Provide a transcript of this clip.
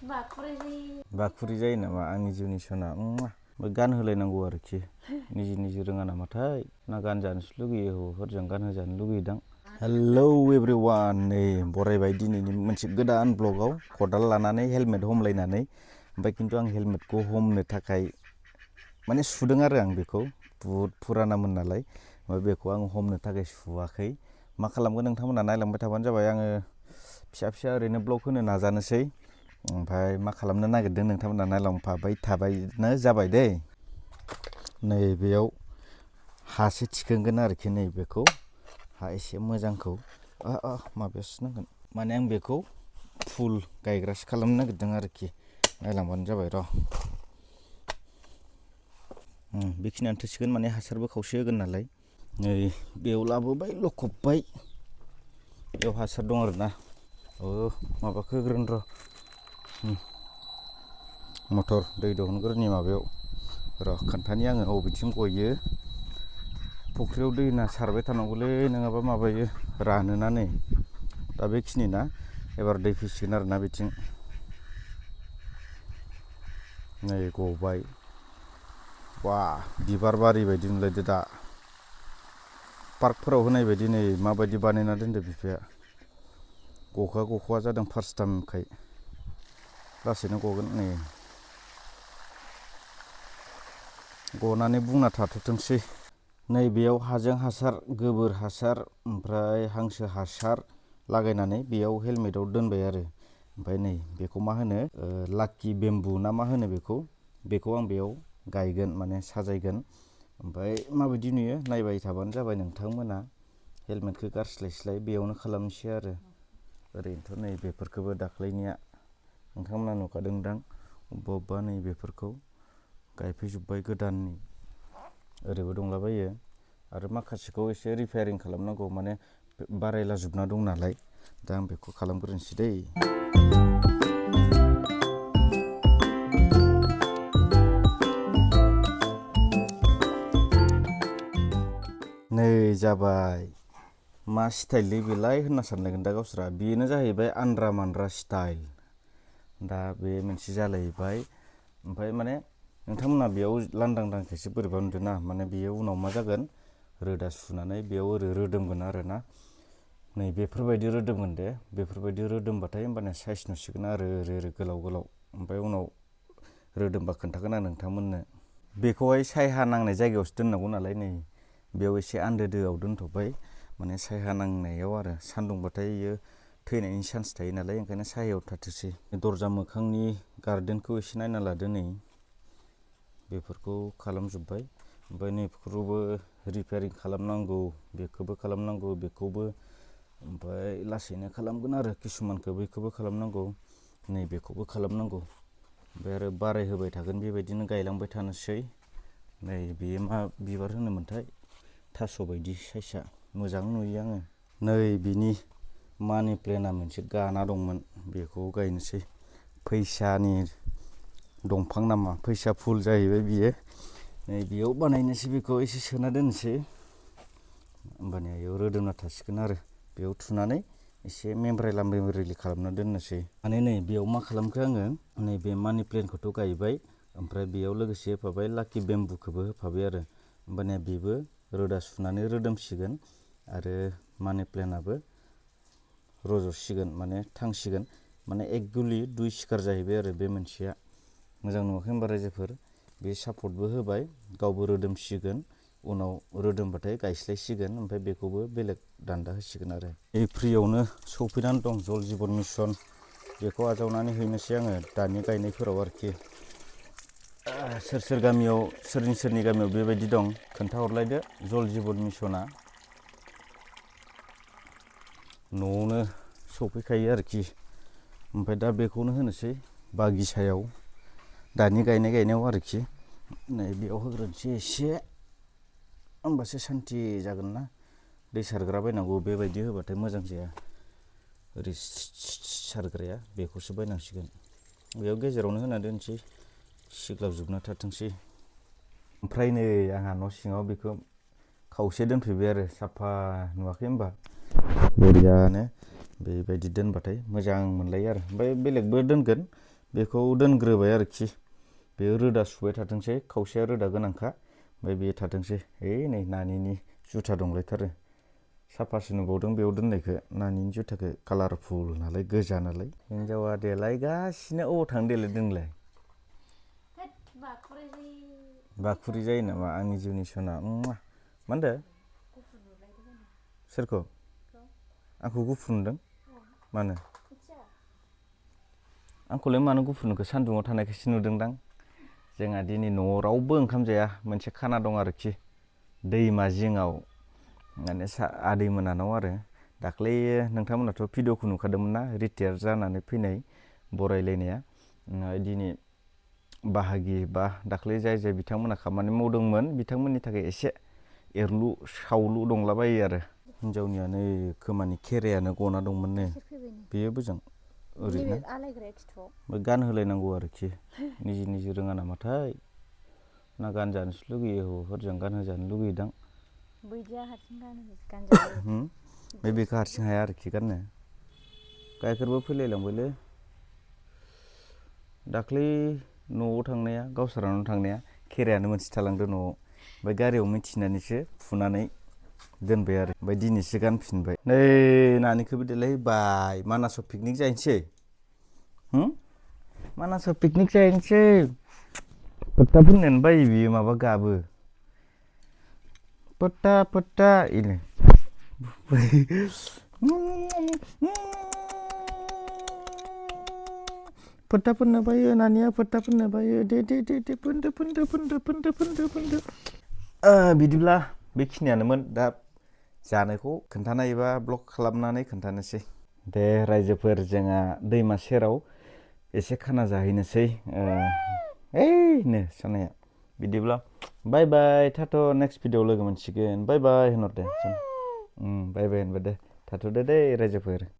बाखुरि जायो नामा आंनि जिउनि सना गान होलायनांगौ आरोखि निजे रोङा नामाथाय ना गान जानोसो लुगैयो हौवाफोरजों गान होजानो लुगैयोदां हेलौ एभ्रिवान नै बरायबाय दिनैनि मोनसे गोदान ब्लगाव खदाल लानानै हेलमेट हमलायनानै ओमफ्राय खिन्थु आं हेलमेटखौ हमनो थाखाय माने सुदों आरो आं बेखौ बुहुद फुरानामोन नालाय ओमफ्राय बेखौ आं हमनो थाखाय सुवाखै मा खालामगोन नोंथांमोना नायलांबाय थाबानो जाबाय आङो फिसा ओरैनो ब्लग होनो नाजानोसै ओमफ्राय मा खालामनो नागिरदों नोंथांमोना नायलांफाबाय थाबायनो जाबाय दै नै बेयाव हासो थिखांगोन आरोखि नै बेखौ हा एसे मोजांखौ माबायावसो नांगोन माने आं बेखौ फुल गायग्रासो खालामनो नागिरदों आरोखि नायलांबानो जाबाय र' बेखिनियानो थोसिगोन माने हासारबो खावसे होगोन नालाय नै बेयाव लाबोबाय लखबबाय बेयाव हासार दं आरोना माबाखौ होग्रोन र' मटर दै दिहुनग्रोनि माबायाव र' खोन्थानि आङो बबेथिं गयो फुख्रियाव दै होना सारबाय थानांगौलै नङाबा माबायो रानोना नै दा बेखिनि ना एबार दै फैसिगोन आरोना बिथिं नै गबाय बा बिबार बारि बायदि नुलायदो दा पार्कफोराव होनाय बायदि नै माबायदि बानायना दोनदो बिफाया गख'आ जादों फार्स्ट टाइमखाय लासैनो गगोन नै गनानै बुंना थाथ'थोंसै नै बेयाव हाजों हासार गोबोर हासार ओमफ्राय हांसो हासार लागायनानै बेयाव हेलमेटाव दोनबाय आरो ओमफ्राय नै बेखौ मा होनो लाकि बेम्बु ना मा होनो बेखौ आं बेयाव गायगोन माने साजायगोन ओमफ्राय माबायदि नुयो नायबाय थाबानो जाबाय नोंथांमोना हेलमेटखौ गारस्लायस्लाय बेयावनो खालामनोसै आरो ओरैनोथ' नै बेफोरखौबो दाख्लैनिया नोंथांमोना नुखादोंदां अबेबा नै बेफोरखौ गायफैजोब्बाय गोदाननि ओरैबो दंलाबायो आरो माखासेखौ एसे रिपेयारिं खालामनांगौ माने बारायला जोबना दं नालाय दा आं बेखौ खालामग्रोनोसै दै नै जाबाय मा स्टाइललै बेलाय होनना सानलायगोन दा गावस्रा बेनो जाहैबाय आन्द्रा मान्द्रा स्टाइल दा बे मोनसे जालायबाय ओमफ्राय माने नोंथांमोना बेयाव लांदांखायसो बोरैबा नुदों ना माने बेयो उनाव मा जागोन रोदा सुनानै बेयाव रोदोमगोन आरोना नै बेफोरबायदि रोदोमगोन दे बेफोरबायदि रोदोमबाथाय होमबानिया साइज नुसिगोन आरो ओरै गोलाव ओमफ्राय उनाव रोदोमबा खोन्थागोन आं नोंथांमोननो बेखौहाय सायहा नांनाय जायगायावसो दोननांगौ नालाय नै बेयाव एसे आन्दो दोआव दोनथ'बाय माने सायहा नांनायाव आरो सान्दुंबाथाय इयो थैनायनि चान्स थायो नालाय ओंखायनो सायहायाव थाथोंसै दरजा मोखांनि गार्डेनखौ एसे नायना लादो नै बेफोरखौ खालामजोब्बाय ओमफ्राय नैफोरखौबो रिपेयारिं खालामनांगौ बेखौबो खालामनांगौ बेखौबो ओमफ्राय लासैनो खालामगोन आरो किसुमानखौ बैखौबो खालामनांगौ नैबेखौबो खालामनांगौ ओमफ्राय आरो बाराय होबाय थागोन बेबायदिनो गायलांबाय थानोसै नै बेयो मा बिबार होनोमोनथाय थास' बायदि साइसआ मोजां नुयो आङो नै बिनि मानि प्लेना मोनसे गाना दंमोन बेखौ गायनोसै फैसानि दंफां नामा फैसा फुल जाहैबाय बियो नै बेयाव बानायनोसै बेखौ एसे सोना दोननोसै होमबानिया बेयाव रोदोमना थासिगोन आरो बेयाव थुनानै एसे मेमब्रायला खालामना दोननोसै माने नै बेयाव मा खालामखो आङो नैबे मानि प्लेनखौथ' गायबाय ओमफ्राय बेयाव लोगोसे होफाबाय लाकि बेम्बुखौबो होफाबाय आरो होमबानिया बेबो रोदा सुनानै रोदोमसिगोन आरो मानि प्लेनाबो रज'सिगोन माने थांसिगोन माने एक गुलि दुइ सिखार जाहैबाय आरो बे मोनसेया मोजां नुवाखै होनबा रायजोफोर बे सापर्टबो होबाय गावबो रोदोमसिगोन उनाव रोदोमबाथाय गायस्लायसिगोन ओमफ्राय बेखौबो बेलेग दान्दा होसिगोन आरो फ्रियावनो सौफैनानै दं जल जिबन मिसन बेखौ आजावनानै हैनोसै आङो दानि गायनायफोराव आरोखि सोर गामियाव सोरनि गामियाव बेबायदि दं खोन्थाहरलायदो जल जिबन मिसना न'आवनो सफैखायो आरोखि ओमफ्राय दा बेखौनो होनोसै बागिसायाव दानि गायनायाव आरोखि नै बेयाव होग्रोनोसै एसे होमबासो सान्थि जागोन ना दै सारग्रा बायनांगौ बेबायदि होबाथाय मोजां जाया ओरै सारग्राया बेखौसो बायनांसिगोन बेयाव गेजेरावनो होना दोनसै सिग्लाबजोबना थाथोंसै ओमफ्राय नै आंहा न' सिङाव बेखौ खावसे दोनफैबाय आरो साफा नुवाखै होमबा बरियानो बेबायदि दोनबाथाय मोजां मोनलायो आरो ओमफ्राय बेलेगबो दोनगोन बेखौ दोनग्रोबाय आरोखि बे रोदा सुबाय थाथोंसै खावसेया रोदा गोनांखा ओमफ्राय बे थाथोंसै नै नानिनि जुथा दंलायथारो साफासो नुबावदों बेयाव दोननायखौ नानिनि जुथाखौ कालारफुल नालाय गोजा नालाय हिन्जावा देलायगासिनो अबाव थांनो देलायदों नोंलाय बाखुरि जायो नामा आंनि जिउनि सना मा होनदों सोरखौ आंखौ गुफुर नुदों मानो आंखौलाय मानो गुफुर नुखो सान्दुङाव थानायखायसो नुदोंदां जोंहा दिनै न'आव रावबो ओंखाम जाया मोनसे खाना दं आरोखि दैमा जिङाव माने आदै मोनानाव आरो दाख्लै नोंथांमोनाथ' भिडिअखौ नुखादोंमोन ना रिटायार जानानै फैनाय बरायलायनाया दिनै बाहागि बा दाख्लै जाय बिथांमोना खामानि मावदोंमोन बिथांमोननि थाखाय एसे एरलु सावलु दंलाबायो आरो हिन्जावनिया नै खोमानि खेरायानो गना दंमोन नो बेयो बोजों ओरैनो गानहोलायनांगौ आरोखि निजे रोङा नामाथाय ना गानजानोसो लुगैयो हौवाफोरजों गानहोजानो लुगैयोदां बे बेखौ हारसिं हाया आरोखि गाननो गाइखेरबो फैलायलांबायलै दाख्लै न'आव थांनाया गावसारानाव थांनाया खेरायानो मोनसे थालांदो न'आव ओमफ्राय गारियाव मिथिनानैसो फुनानै दोनबाय आरो ओमफ्राय दिनैसो गानफिनबाय नै नानिखौबो देलायबाय मानासाव पिकनिक जाहैनोसै मानासाव पिकनिक जाहैनोसै फोथा फोननोनो बायो बियो माबा गाबो फोथा इनो फोथा फोननो बायो नानिया फोथा फोननो बायो दे फोनदो बिदिब्ला बेखिनियानोमोन दा जानायखौ खोन्थानाय एबा ब्लग खालामनानै खोन्थानोसै दे रायजोफोर जोंहा दैमा सेराव एसे खाना जाहैनोसै नो सानाया बिदिब्ला बाय बाय थाथ' नेक्स्ट भिडिअ लोगो मोनसिगोन बाय बाय होनहर दे बाय बाय होनबा दे थाथ'दो दे रायजोफोर